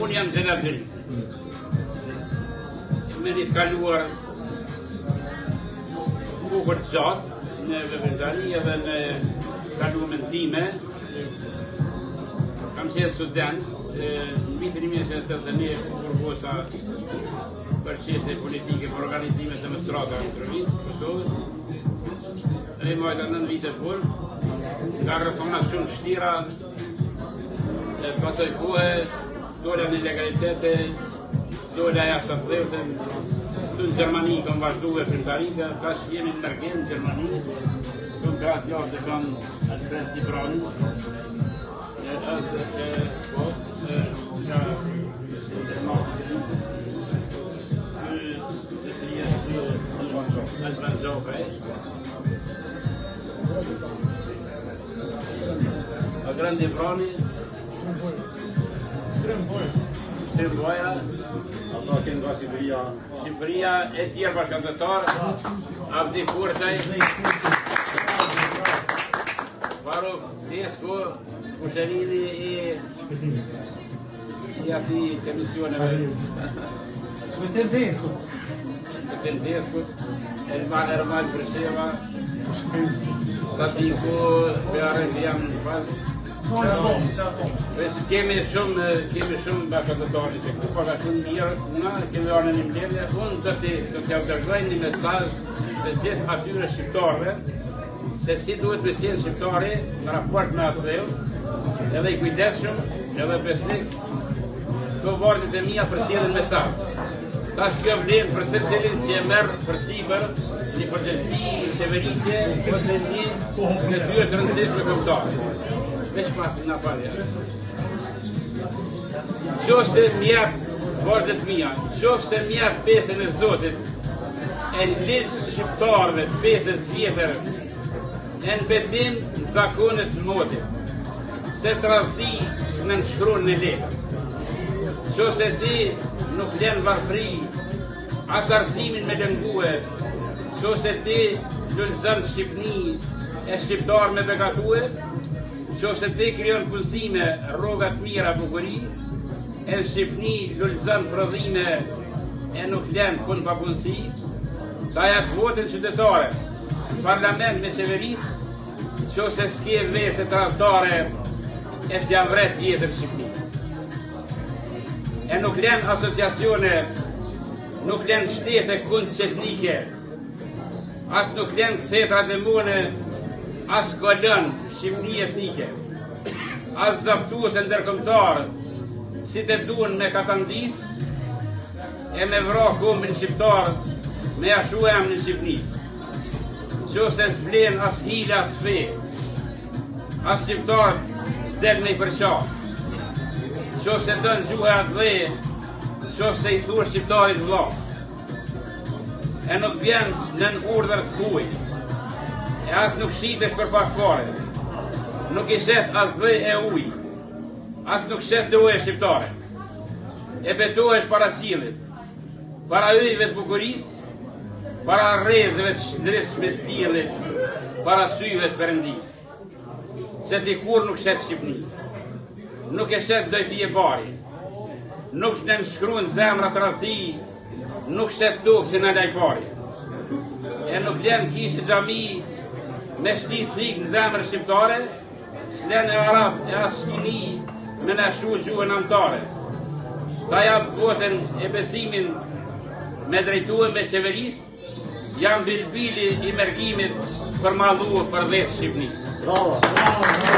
Unë jam Xhenabin. Me një kaluar bukur të gjatë në veprimtari edhe në kalumen time. Kam qenë student në vitin 1989 kur vosa për çështje politike për organizimet e strata në provincë Kosovës. E mojta 9 vite por nga reformacion vështira pasoj kohë dola në legalitete, dola jashtë të dhëtën, në Gjermani kam vazhdu e veprimtaria, tash jemi në Mergen në Gjermani, kam gratë jashtë dhe kam Alfred Librani, a grande Brani, Stremboja, ata kënë nga Shqipëria e tjerë bashkëndëtarë, Abdi Kurçaj, Faruk Desko, Kusherini e ati komisioneve. Shmeter Desko, Ermal Brësheva, Tatiku, Bearen jam në pas. Kemi shumë bashkëndëtarë që këtu paka shumë mirë, kemi arë në një mbledhje, unë do t'ja dërgoj një mesazh të gjithë atyre shqiptarëve, se si duhet me qenë shqiptari në raport me atë dheu, edhe i kujdesshëm, edhe besnik, këto vardit e mia për sjelljen mesazh. Tash kjo vlen për secilin që e merr për sipër një përgjegjësi qeverisje ose një detyrë të rëndësishme kombëtare. Veç pak nga falja. Qofse mjaf vardit mia, qofse mjaf pesën e Zotit, e në lidh shqiptarëve pesën tjetër, e në betim në zakonet të motit, se të radhi së në nëshkron në lekë. Qofse ti nuk len varfri, as arsimin me lëngue, qofse ti lullëzën Shqipni e shqiptar me begatue, qofse ti krijon punësime, rrogat mira bukuri, e në Shqipni lullëzën prodhime e nuk len kun pa punësi, ta jap votën qytetare, parlament me qeverisë, qofse s'ke vese tradhtare e s'ja vret jetën Shqipni. E nuk len asociacione, nuk len shtete kund qetnike, as nuk len kthetra demone, as kolon Shqipni etnike, as zaptuese ndërkombëtar, si të duan me katandis, e me vra kombin shqiptar, me ashu emrin Shqipni. Qofse s'vlen as hile as fe, as shqiptar s'del me i përqa. Qofse dën gjuhe atë dhe, qofse i thur shqiptarit vlla. E nuk vjen nën urdhër të huj, e as nuk shitesh për pak fare, nuk i shet as dhe e uj, as nuk shet të uje shqiptare. E betohesh para sillit, para yjeve të bukurisë, para rrezëve të shndritshme të diellit, para syve të Perëndisë. Se ti kur nuk shet Shqipni, nuk e shet doj fije bari, nuk në nshkruan zemra të radhi, nuk shet tokë si në lajpari. E nuk len kishë xhami me shtit thik në zemrë shqiptare, s'len e arab e as shkini me në shu gjuhën amtare. Ta jap votën e besimin me drejtuar me qeverisë, jam bilbili i mergimit për malluar për dhejtë Shqipnisë. Bravo!